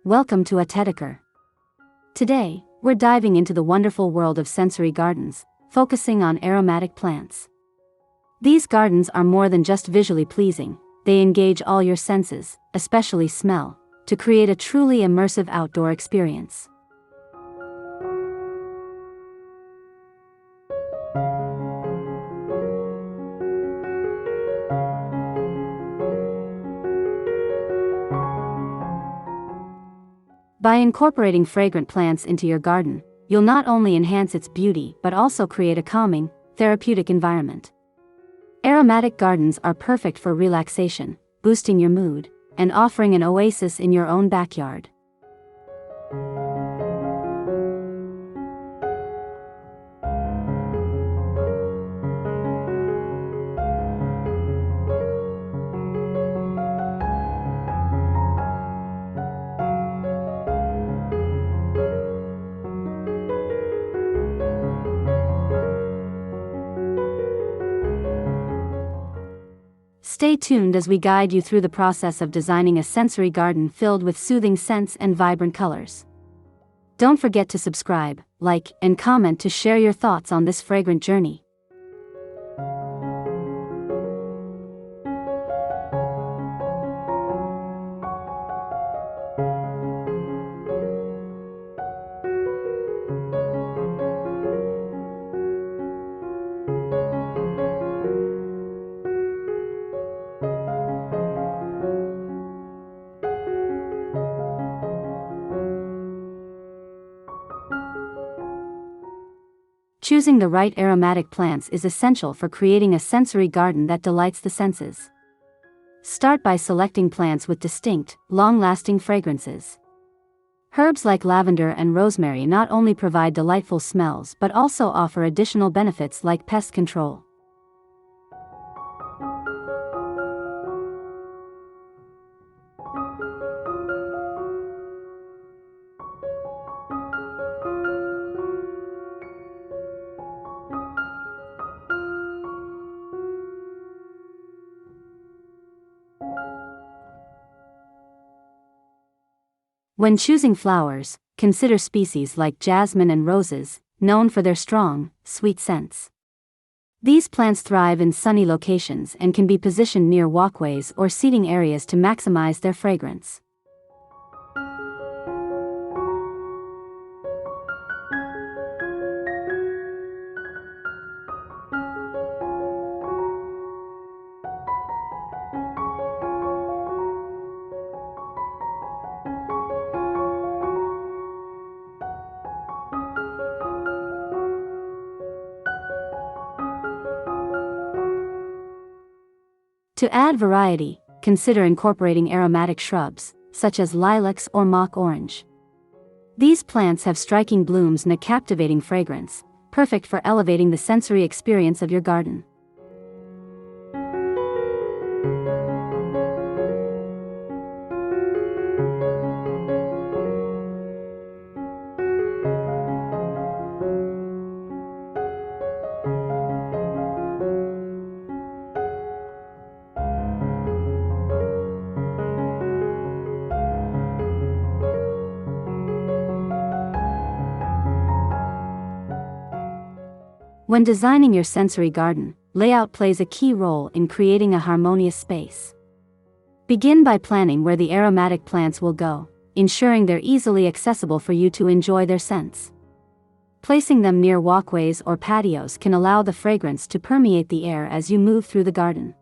Welcome to Aestheticer. Today, we're diving into the wonderful world of sensory gardens, focusing on aromatic plants. These gardens are more than just visually pleasing, they engage all your senses, especially smell, to create a truly immersive outdoor experience. By incorporating fragrant plants into your garden, you'll not only enhance its beauty but also create a calming, therapeutic environment. Aromatic gardens are perfect for relaxation, boosting your mood, and offering an oasis in your own backyard. Stay tuned as we guide you through the process of designing a sensory garden filled with soothing scents and vibrant colors. Don't forget to subscribe, like, and comment to share your thoughts on this fragrant journey. Choosing the right aromatic plants is essential for creating a sensory garden that delights the senses. Start by selecting plants with distinct, long-lasting fragrances. Herbs like lavender and rosemary not only provide delightful smells but also offer additional benefits like pest control. When choosing flowers, consider species like jasmine and roses, known for their strong, sweet scents. These plants thrive in sunny locations and can be positioned near walkways or seating areas to maximize their fragrance. To add variety, consider incorporating aromatic shrubs, such as lilacs or mock orange. These plants have striking blooms and a captivating fragrance, perfect for elevating the sensory experience of your garden. When designing your sensory garden, layout plays a key role in creating a harmonious space. Begin by planning where the aromatic plants will go, ensuring they're easily accessible for you to enjoy their scents. Placing them near walkways or patios can allow the fragrance to permeate the air as you move through the garden.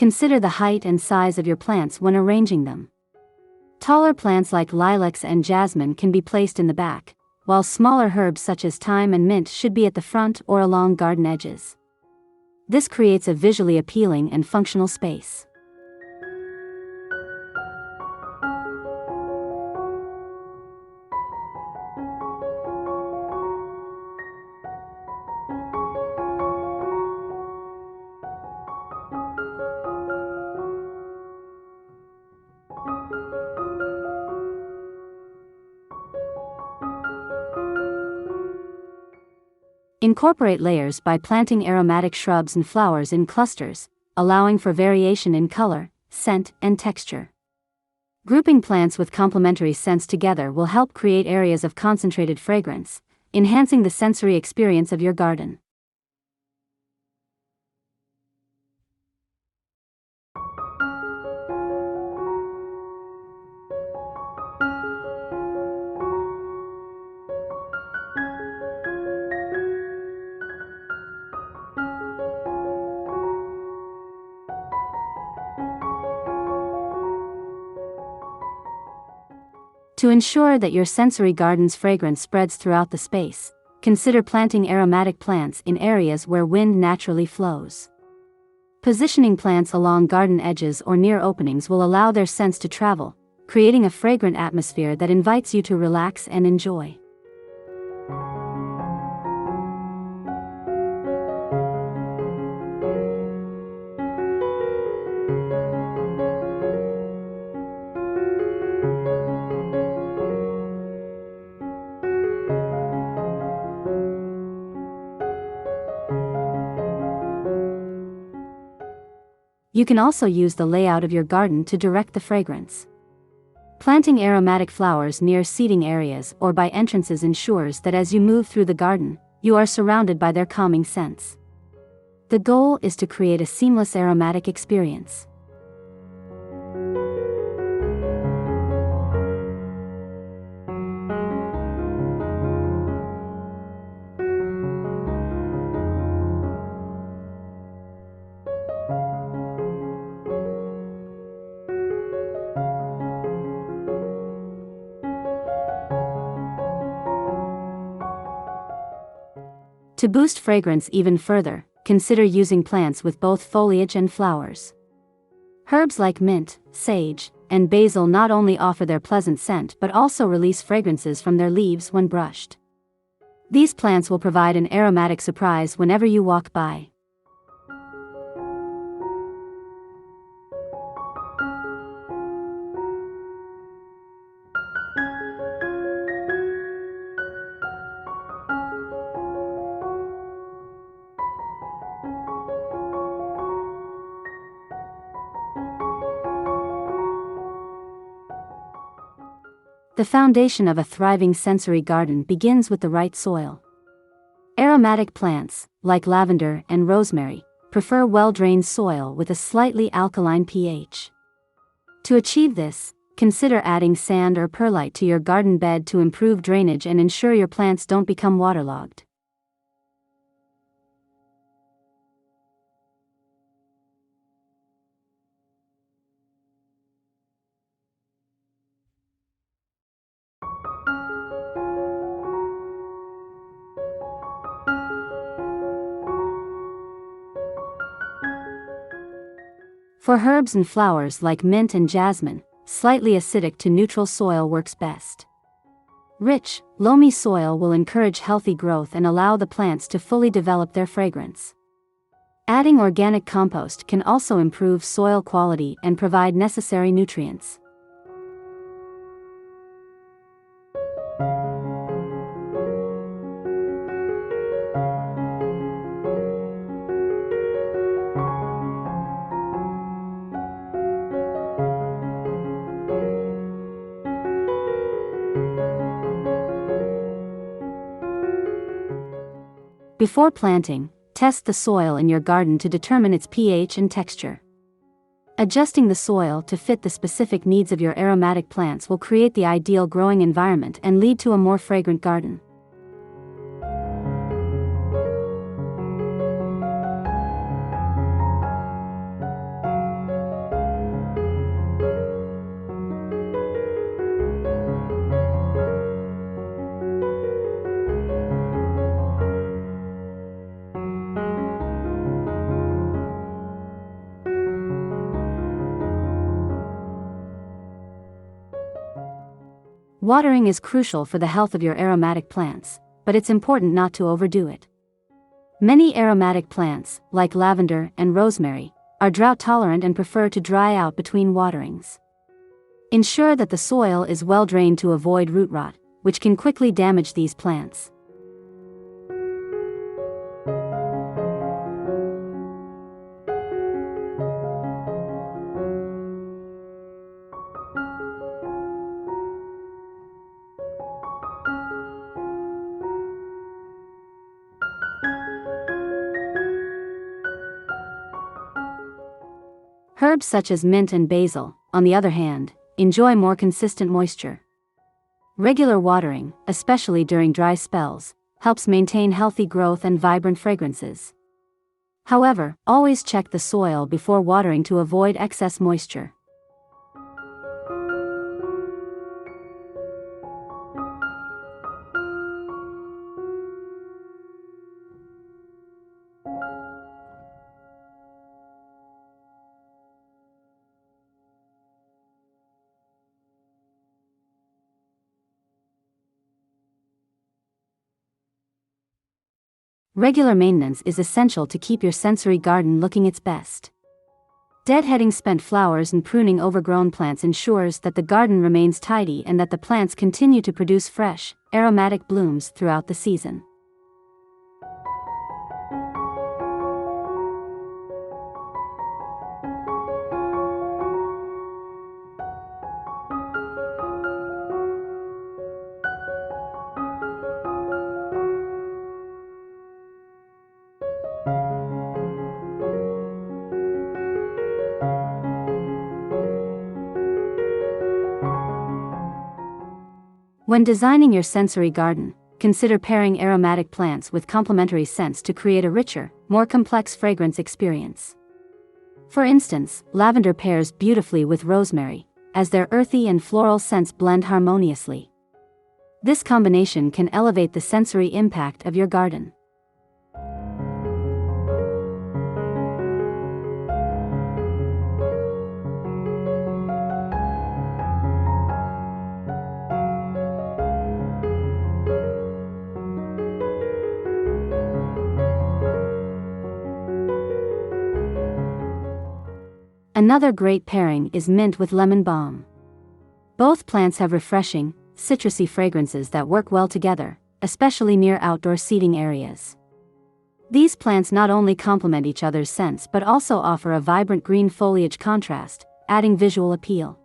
Consider the height and size of your plants when arranging them. Taller plants like lilacs and jasmine can be placed in the back, while smaller herbs such as thyme and mint should be at the front or along garden edges. This creates a visually appealing and functional space. Incorporate layers by planting aromatic shrubs and flowers in clusters, allowing for variation in color, scent, and texture. Grouping plants with complementary scents together will help create areas of concentrated fragrance, enhancing the sensory experience of your garden. To ensure that your sensory garden's fragrance spreads throughout the space, consider planting aromatic plants in areas where wind naturally flows. Positioning plants along garden edges or near openings will allow their scents to travel, creating a fragrant atmosphere that invites you to relax and enjoy. You can also use the layout of your garden to direct the fragrance. Planting aromatic flowers near seating areas or by entrances ensures that as you move through the garden, you are surrounded by their calming scents. The goal is to create a seamless aromatic experience. To boost fragrance even further, consider using plants with both foliage and flowers. Herbs like mint, sage, and basil not only offer their pleasant scent but also release fragrances from their leaves when brushed. These plants will provide an aromatic surprise whenever you walk by. The foundation of a thriving sensory garden begins with the right soil. Aromatic plants, like lavender and rosemary, prefer well-drained soil with a slightly alkaline pH. To achieve this, consider adding sand or perlite to your garden bed to improve drainage and ensure your plants don't become waterlogged. For herbs and flowers like mint and jasmine, slightly acidic to neutral soil works best. Rich, loamy soil will encourage healthy growth and allow the plants to fully develop their fragrance. Adding organic compost can also improve soil quality and provide necessary nutrients. Before planting, test the soil in your garden to determine its pH and texture. Adjusting the soil to fit the specific needs of your aromatic plants will create the ideal growing environment and lead to a more fragrant garden. Watering is crucial for the health of your aromatic plants, but it's important not to overdo it. Many aromatic plants, like lavender and rosemary, are drought tolerant and prefer to dry out between waterings. Ensure that the soil is well drained to avoid root rot, which can quickly damage these plants. Herbs such as mint and basil, on the other hand, enjoy more consistent moisture. Regular watering, especially during dry spells, helps maintain healthy growth and vibrant fragrances. However, always check the soil before watering to avoid excess moisture. Regular maintenance is essential to keep your sensory garden looking its best. Deadheading spent flowers and pruning overgrown plants ensures that the garden remains tidy and that the plants continue to produce fresh, aromatic blooms throughout the season. When designing your sensory garden, consider pairing aromatic plants with complementary scents to create a richer, more complex fragrance experience. For instance, lavender pairs beautifully with rosemary, as their earthy and floral scents blend harmoniously. This combination can elevate the sensory impact of your garden. Another great pairing is mint with lemon balm. Both plants have refreshing, citrusy fragrances that work well together, especially near outdoor seating areas. These plants not only complement each other's scents but also offer a vibrant green foliage contrast, adding visual appeal.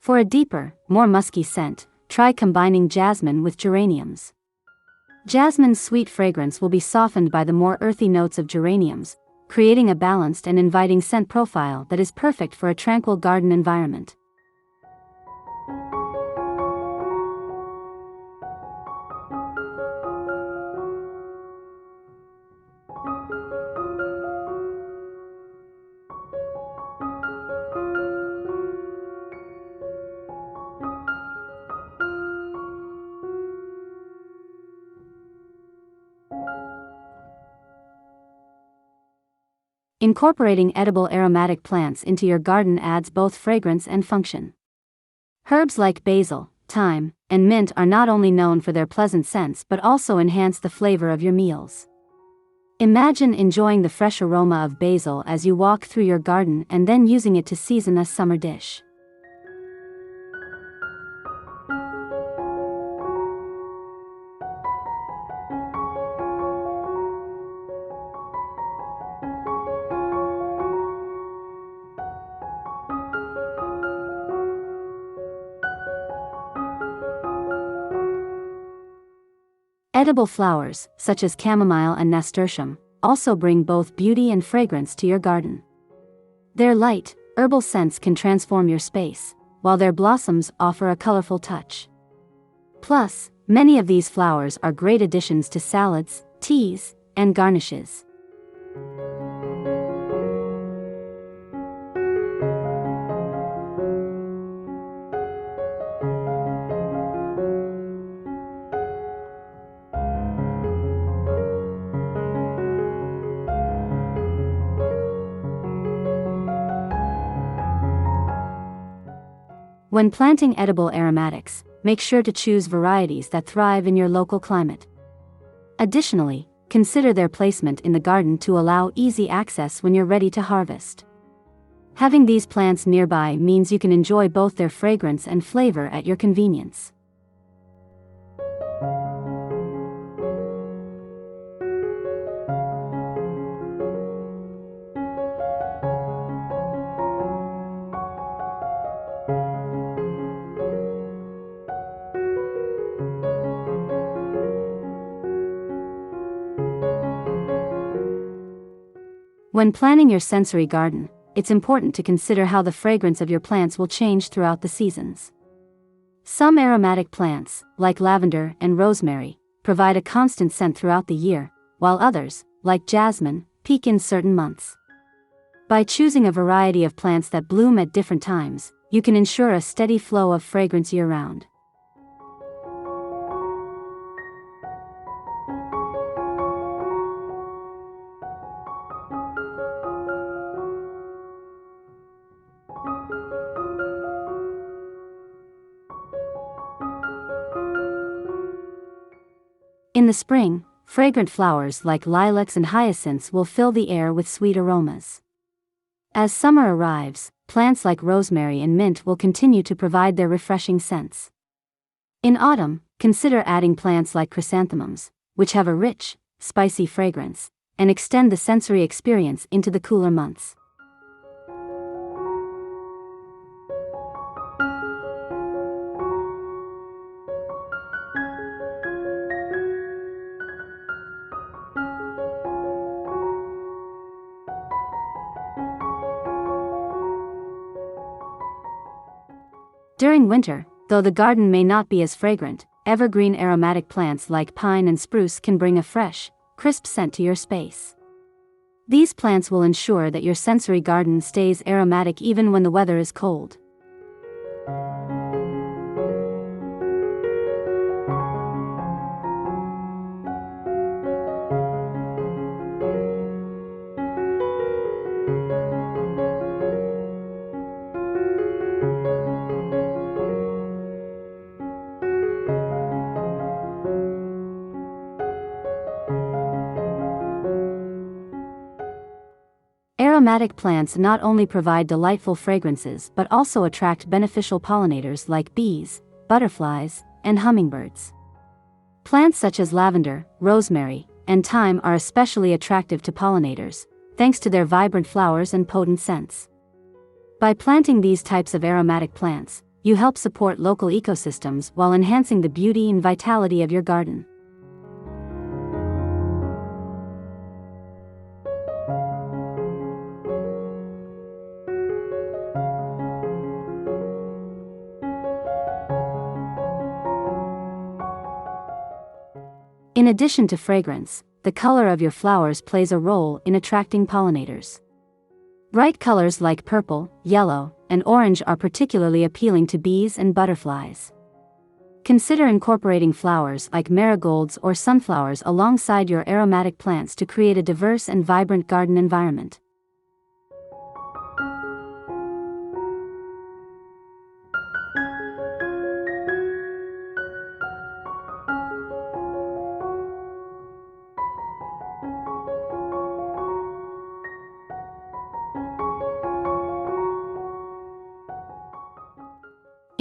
For a deeper, more musky scent, try combining jasmine with geraniums. Jasmine's sweet fragrance will be softened by the more earthy notes of geraniums, creating a balanced and inviting scent profile that is perfect for a tranquil garden environment. Incorporating edible aromatic plants into your garden adds both fragrance and function. Herbs like basil, thyme, and mint are not only known for their pleasant scents but also enhance the flavor of your meals. Imagine enjoying the fresh aroma of basil as you walk through your garden and then using it to season a summer dish. Edible flowers, such as chamomile and nasturtium, also bring both beauty and fragrance to your garden. Their light, herbal scents can transform your space, while their blossoms offer a colorful touch. Plus, many of these flowers are great additions to salads, teas, and garnishes. When planting edible aromatics, make sure to choose varieties that thrive in your local climate. Additionally, consider their placement in the garden to allow easy access when you're ready to harvest. Having these plants nearby means you can enjoy both their fragrance and flavor at your convenience. When planning your sensory garden, it's important to consider how the fragrance of your plants will change throughout the seasons. Some aromatic plants, like lavender and rosemary, provide a constant scent throughout the year, while others, like jasmine, peak in certain months. By choosing a variety of plants that bloom at different times, you can ensure a steady flow of fragrance year-round. In the spring, fragrant flowers like lilacs and hyacinths will fill the air with sweet aromas. As summer arrives, plants like rosemary and mint will continue to provide their refreshing scents. In autumn, consider adding plants like chrysanthemums, which have a rich, spicy fragrance, and extend the sensory experience into the cooler months. During winter, though the garden may not be as fragrant, evergreen aromatic plants like pine and spruce can bring a fresh, crisp scent to your space. These plants will ensure that your sensory garden stays aromatic even when the weather is cold. Aromatic plants not only provide delightful fragrances but also attract beneficial pollinators like bees, butterflies, and hummingbirds. Plants such as lavender, rosemary, and thyme are especially attractive to pollinators, thanks to their vibrant flowers and potent scents. By planting these types of aromatic plants, you help support local ecosystems while enhancing the beauty and vitality of your garden. In addition to fragrance, the color of your flowers plays a role in attracting pollinators. Bright colors like purple, yellow, and orange are particularly appealing to bees and butterflies. Consider incorporating flowers like marigolds or sunflowers alongside your aromatic plants to create a diverse and vibrant garden environment.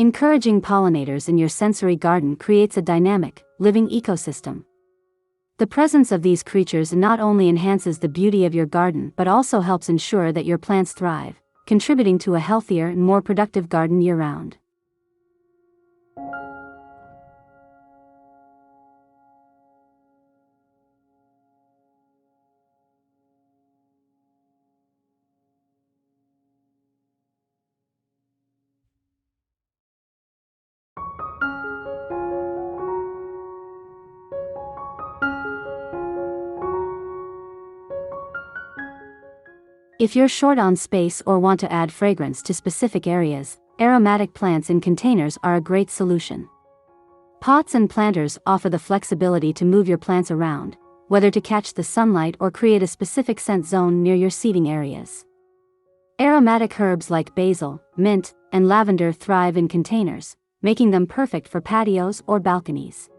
Encouraging pollinators in your sensory garden creates a dynamic, living ecosystem. The presence of these creatures not only enhances the beauty of your garden but also helps ensure that your plants thrive, contributing to a healthier and more productive garden year-round. If you're short on space or want to add fragrance to specific areas, aromatic plants in containers are a great solution. Pots and planters offer the flexibility to move your plants around, whether to catch the sunlight or create a specific scent zone near your seating areas. Aromatic herbs like basil, mint, and lavender thrive in containers, making them perfect for patios or balconies.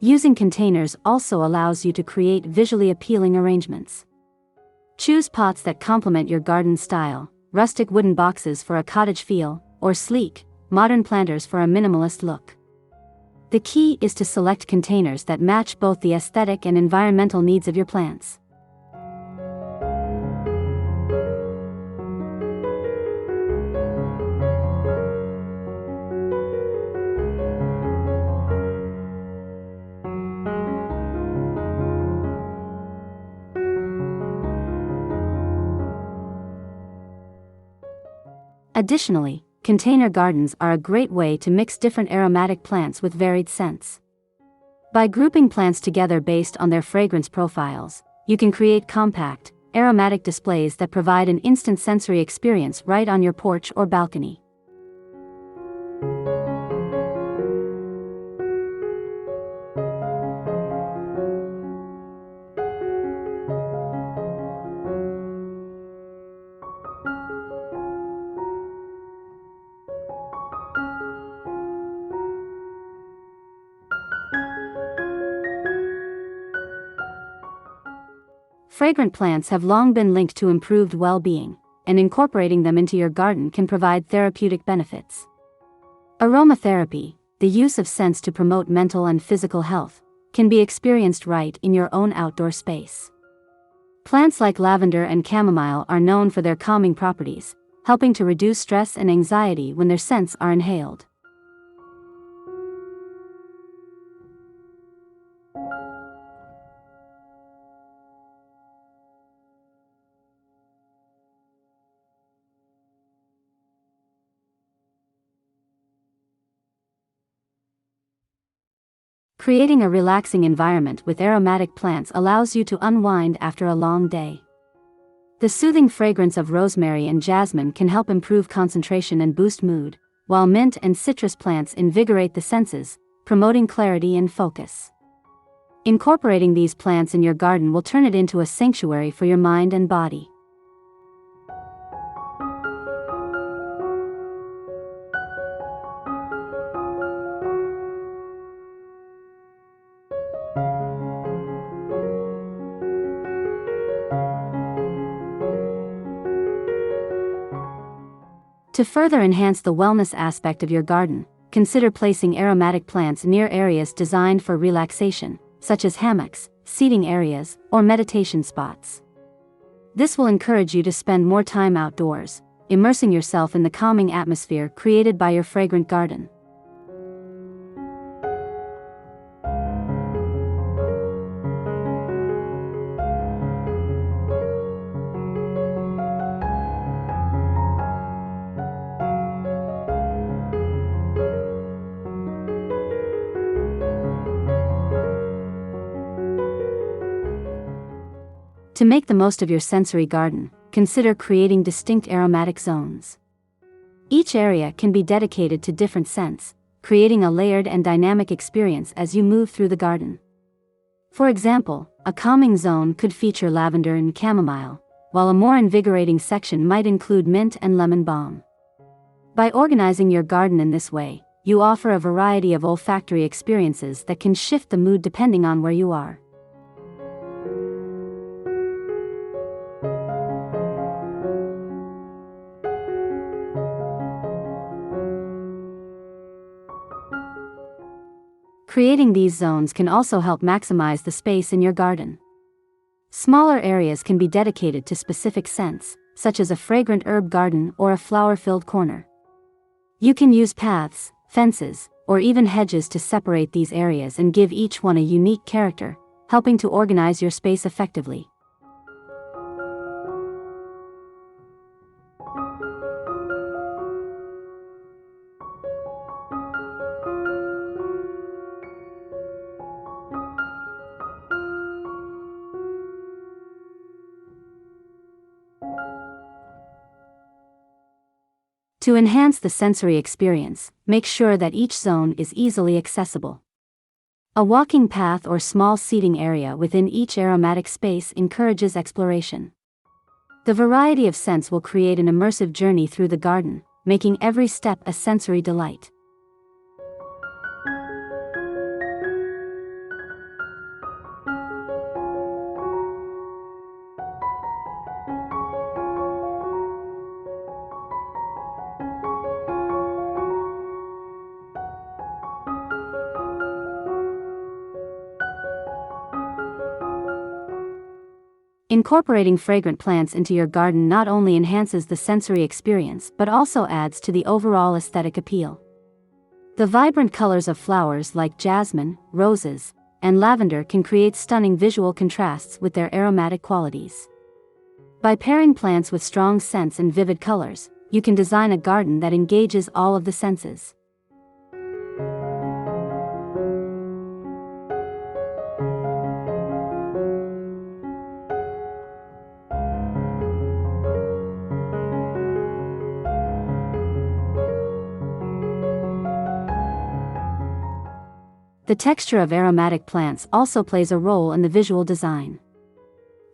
Using containers also allows you to create visually appealing arrangements. Choose pots that complement your garden style, rustic wooden boxes for a cottage feel, or sleek, modern planters for a minimalist look. The key is to select containers that match both the aesthetic and environmental needs of your plants. Additionally, container gardens are a great way to mix different aromatic plants with varied scents. By grouping plants together based on their fragrance profiles, you can create compact, aromatic displays that provide an instant sensory experience right on your porch or balcony. Fragrant plants have long been linked to improved well-being, and incorporating them into your garden can provide therapeutic benefits. Aromatherapy, the use of scents to promote mental and physical health, can be experienced right in your own outdoor space. Plants like lavender and chamomile are known for their calming properties, helping to reduce stress and anxiety when their scents are inhaled. Creating a relaxing environment with aromatic plants allows you to unwind after a long day. The soothing fragrance of rosemary and jasmine can help improve concentration and boost mood, while mint and citrus plants invigorate the senses, promoting clarity and focus. Incorporating these plants in your garden will turn it into a sanctuary for your mind and body. To further enhance the wellness aspect of your garden, consider placing aromatic plants near areas designed for relaxation, such as hammocks, seating areas, or meditation spots. This will encourage you to spend more time outdoors, immersing yourself in the calming atmosphere created by your fragrant garden. To make the most of your sensory garden, consider creating distinct aromatic zones. Each area can be dedicated to different scents, creating a layered and dynamic experience as you move through the garden. For example, a calming zone could feature lavender and chamomile, while a more invigorating section might include mint and lemon balm. By organizing your garden in this way, you offer a variety of olfactory experiences that can shift the mood depending on where you are. Creating these zones can also help maximize the space in your garden. Smaller areas can be dedicated to specific scents, such as a fragrant herb garden or a flower-filled corner. You can use paths, fences, or even hedges to separate these areas and give each one a unique character, helping to organize your space effectively. To enhance the sensory experience, make sure that each zone is easily accessible. A walking path or small seating area within each aromatic space encourages exploration. The variety of scents will create an immersive journey through the garden, making every step a sensory delight. Incorporating fragrant plants into your garden not only enhances the sensory experience but also adds to the overall aesthetic appeal. The vibrant colors of flowers like jasmine, roses, and lavender can create stunning visual contrasts with their aromatic qualities. By pairing plants with strong scents and vivid colors, you can design a garden that engages all of the senses. The texture of aromatic plants also plays a role in the visual design.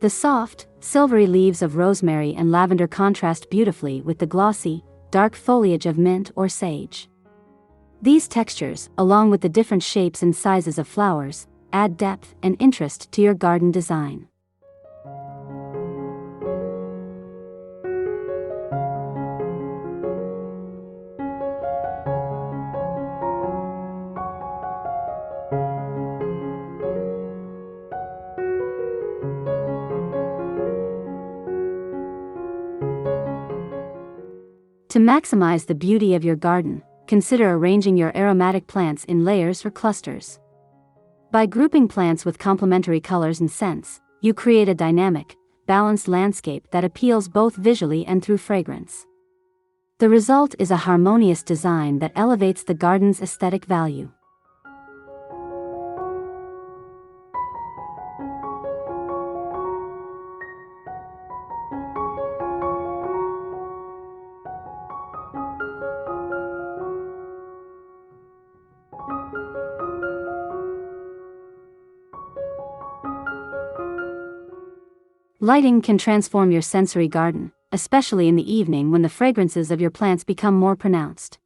The soft, silvery leaves of rosemary and lavender contrast beautifully with the glossy, dark foliage of mint or sage. These textures, along with the different shapes and sizes of flowers, add depth and interest to your garden design. To maximize the beauty of your garden, consider arranging your aromatic plants in layers or clusters. By grouping plants with complementary colors and scents, you create a dynamic, balanced landscape that appeals both visually and through fragrance. The result is a harmonious design that elevates the garden's aesthetic value. Lighting can transform your sensory garden, especially in the evening when the fragrances of your plants become more pronounced.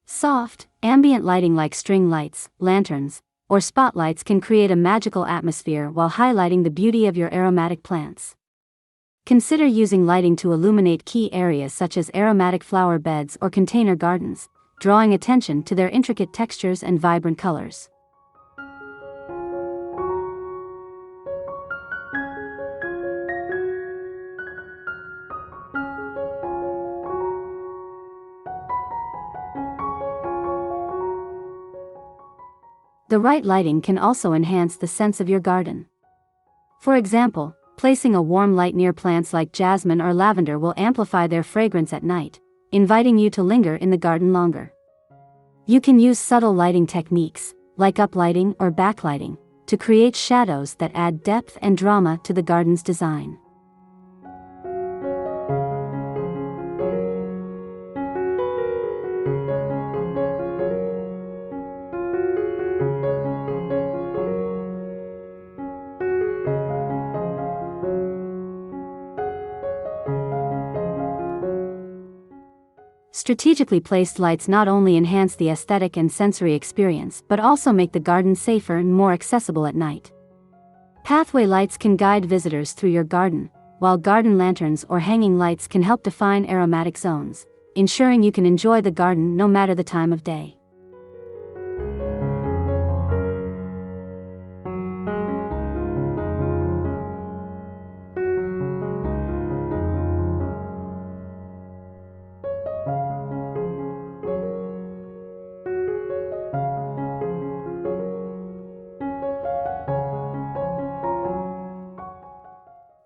Soft, ambient lighting like string lights, lanterns, or spotlights can create a magical atmosphere while highlighting the beauty of your aromatic plants. Consider using lighting to illuminate key areas such as aromatic flower beds or container gardens, drawing attention to their intricate textures and vibrant colors. The right lighting can also enhance the sense of your garden. For example, placing a warm light near plants like jasmine or lavender will amplify their fragrance at night, inviting you to linger in the garden longer. You can use subtle lighting techniques, like uplighting or backlighting, to create shadows that add depth and drama to the garden's design. Strategically placed lights not only enhance the aesthetic and sensory experience but also make the garden safer and more accessible at night. Pathway lights can guide visitors through your garden, while garden lanterns or hanging lights can help define aromatic zones, ensuring you can enjoy the garden no matter the time of day.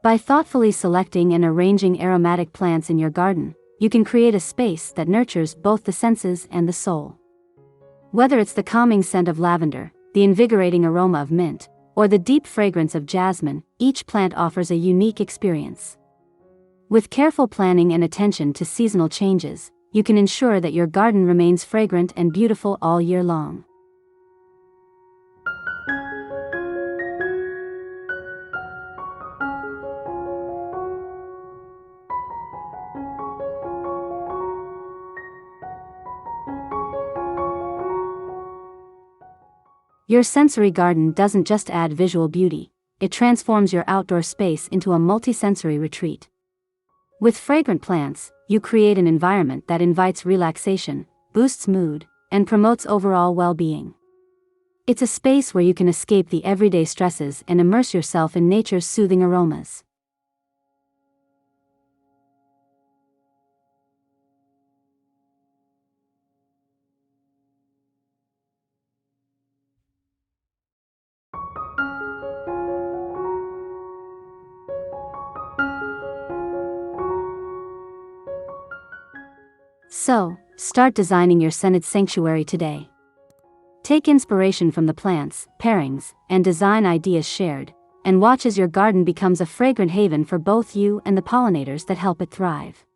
By thoughtfully selecting and arranging aromatic plants in your garden, you can create a space that nurtures both the senses and the soul. Whether it's the calming scent of lavender, the invigorating aroma of mint, or the deep fragrance of jasmine, each plant offers a unique experience. With careful planning and attention to seasonal changes, you can ensure that your garden remains fragrant and beautiful all year long. Your sensory garden doesn't just add visual beauty, it transforms your outdoor space into a multisensory retreat. With fragrant plants, you create an environment that invites relaxation, boosts mood, and promotes overall well-being. It's a space where you can escape the everyday stresses and immerse yourself in nature's soothing aromas. So, start designing your scented sanctuary today. Take inspiration from the plants, pairings, and design ideas shared, and watch as your garden becomes a fragrant haven for both you and the pollinators that help it thrive.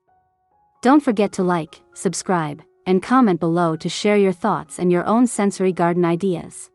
Don't forget to like, subscribe, and comment below to share your thoughts and your own sensory garden ideas.